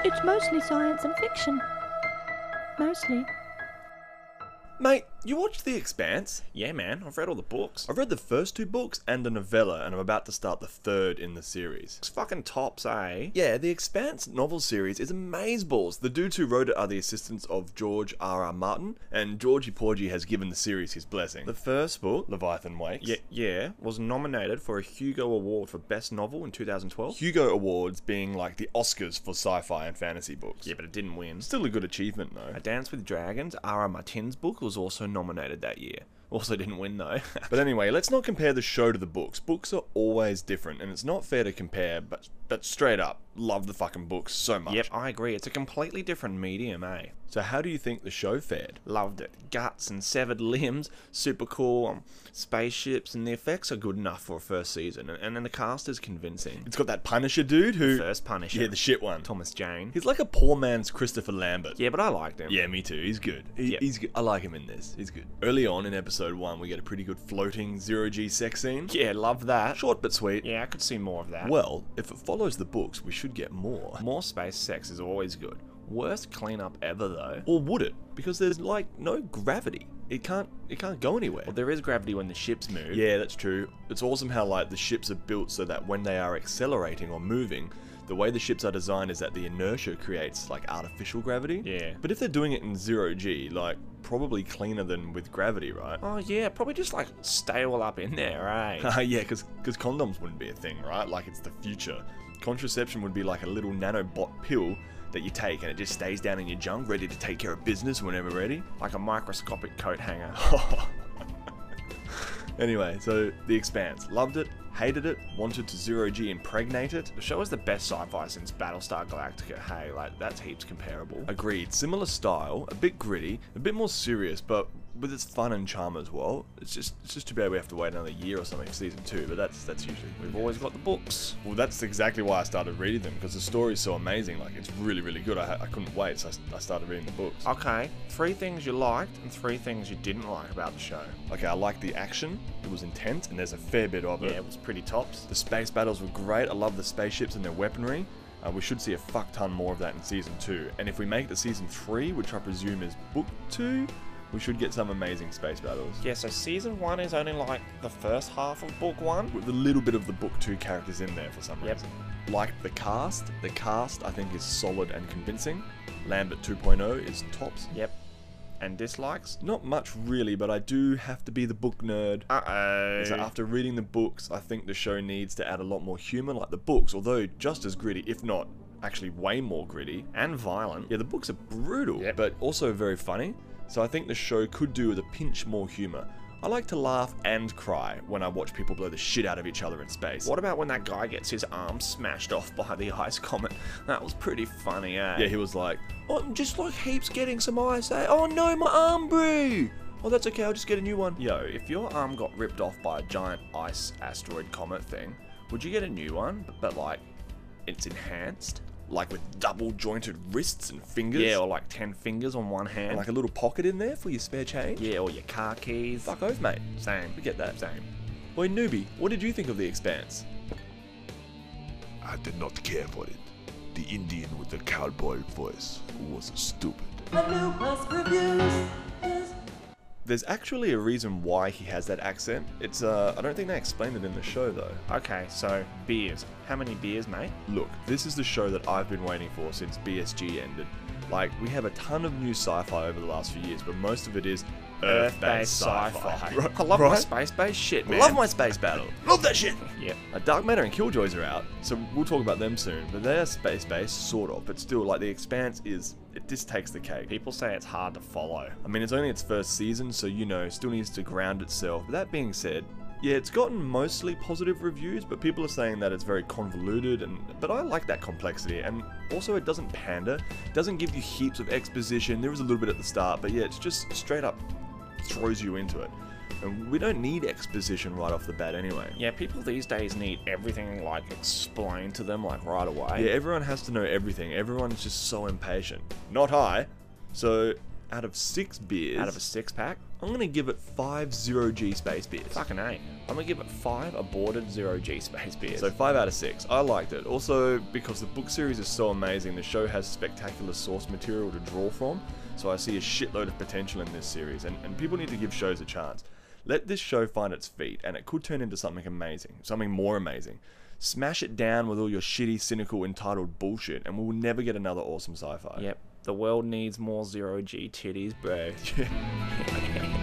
It's mostly science and fiction. Mostly. Mate, you watched The Expanse? Yeah, man, I've read all the books. I've read the first 2 books and the novella, and I'm about to start the 3rd in the series. It's fucking tops, eh? Yeah, the Expanse novel series is amazeballs. The dudes who wrote it are the assistants of George R.R. Martin, and Georgie Porgy has given the series his blessing. The first book, Leviathan Wakes. yeah, was nominated for a Hugo Award for Best Novel in 2012. Hugo Awards being like the Oscars for sci-fi and fantasy books. Yeah, but it didn't win. Still a good achievement though. A Dance with Dragons, R.R. Martin's book, was also nominated that year. Also didn't win though. But anyway, let's not compare the show to the books. Books are always different, and it's not fair to compare, but straight up, love the fucking books so much. Yep, I agree. It's a completely different medium, eh? So how do you think the show fared? Loved it. Guts and severed limbs, super cool. Spaceships, and the effects are good enough for a first season, and then the cast is convincing. It's got that Punisher dude who... The first Punisher. Yeah, the shit one. Thomas Jane. He's like a poor man's Christopher Lambert. Yeah, but I liked him. Yeah, me too. He's good. Yep. He's good. I like him in this. He's good. Early on in episode 1, we get a pretty good floating zero-G sex scene. Yeah, love that. Short but sweet. Yeah, I could see more of that. Well, if it follows the books, we should get more. More space sex is always good. Worst cleanup ever though. Or would it? Because there's like no gravity. It can't go anywhere. Well, there is gravity when the ships move. Yeah, that's true. It's awesome how like the ships are built so that when they are accelerating or moving, the way the ships are designed is that the inertia creates like artificial gravity. Yeah. But if they're doing it in 0G, like probably cleaner than with gravity, right? Oh yeah, probably just like stay all up in there, eh? Yeah, because condoms wouldn't be a thing, right? Like it's the future. Contraception would be like a little nanobot pill that you take and it just stays down in your junk, ready to take care of business whenever ready. Like a microscopic coat hanger. Anyway, so The Expanse. Loved it, hated it, wanted to 0G impregnate it. The show is the best sci-fi since Battlestar Galactica. Hey, like, that's heaps comparable. Agreed. Similar style, a bit gritty, a bit more serious, but with its fun and charm as well. It's just too bad we have to wait another year or something for season 2, but that's usually... We've always got the books. Well, that's exactly why I started reading them, because the story's so amazing. Like, it's really, really good. I couldn't wait, so I started reading the books. Okay, 3 things you liked and 3 things you didn't like about the show. Okay, I liked the action. It was intense, and there's a fair bit of it. Yeah, it was pretty tops. The space battles were great. I love the spaceships and their weaponry. We should see a fuck ton more of that in season 2. And if we make it to season 3, which I presume is book 2, we should get some amazing space battles. Yeah, so season 1 is only like the first half of book 1. With a little bit of the book 2 characters in there for some reason. Like the cast I think is solid and convincing. Lambert 2.0 is tops. Yep. And dislikes? Not much really, but I do have to be the book nerd. So after reading the books, I think the show needs to add a lot more humour like the books, although just as gritty, if not actually way more gritty. And violent. Yeah, the books are brutal, but also very funny. So I think the show could do with a pinch more humour. I like to laugh and cry when I watch people blow the shit out of each other in space. What about when that guy gets his arm smashed off by the ice comet? That was pretty funny, eh? Yeah, he was like, oh, I'm just like heaps getting some ice, eh? Oh no, my arm blew! Oh, that's okay, I'll just get a new one. Yo, if your arm got ripped off by a giant ice asteroid comet thing, would you get a new one, but like, it's enhanced? Like with double jointed wrists and fingers? Yeah, or like 10 fingers on one hand. And like a little pocket in there for your spare change? Yeah, or your car keys. Fuck oath, mate. Same. We get that. Same. Boy, newbie, what did you think of The Expanse? I did not care for it. The Indian with the cowboy voice was stupid. There's actually a reason why he has that accent. It's, I don't think they explained it in the show though. Okay, so beers. How many beers, mate? Look, this is the show that I've been waiting for since BSG ended. Like, we have a ton of new sci-fi over the last few years, but most of it is Earth-based sci-fi. I love my space-based shit, man. Love my space battle. Love that shit. Yep. Dark Matter and Killjoys are out, so we'll talk about them soon. But they're space-based, sort of. But still, like, The Expanse is... It just takes the cake. People say it's hard to follow. I mean, it's only its first season, so, you know, still needs to ground itself. But that being said, yeah, it's gotten mostly positive reviews, but people are saying that it's very convoluted, but I like that complexity, and also it doesn't pander, it doesn't give you heaps of exposition. There is a little bit at the start, but yeah, it's just straight up throws you into it. And we don't need exposition right off the bat anyway. Yeah, people these days need everything, like, explained to them, like, right away. Yeah, everyone has to know everything. Everyone's just so impatient. Not I. So, out of 6 beers, Out of a 6-pack? I'm going to give it 5 0G space beers. Fucking A. I'm gonna give it 5 aborted 0G space beers. So 5 out of 6. I liked it. Also, because the book series is so amazing, the show has spectacular source material to draw from, so I see a shitload of potential in this series, and people need to give shows a chance. Let this show find its feet, and it could turn into something amazing, something more amazing. Smash it down with all your shitty, cynical, entitled bullshit, and we'll never get another awesome sci-fi. Yep, the world needs more 0G titties, bro. Yeah.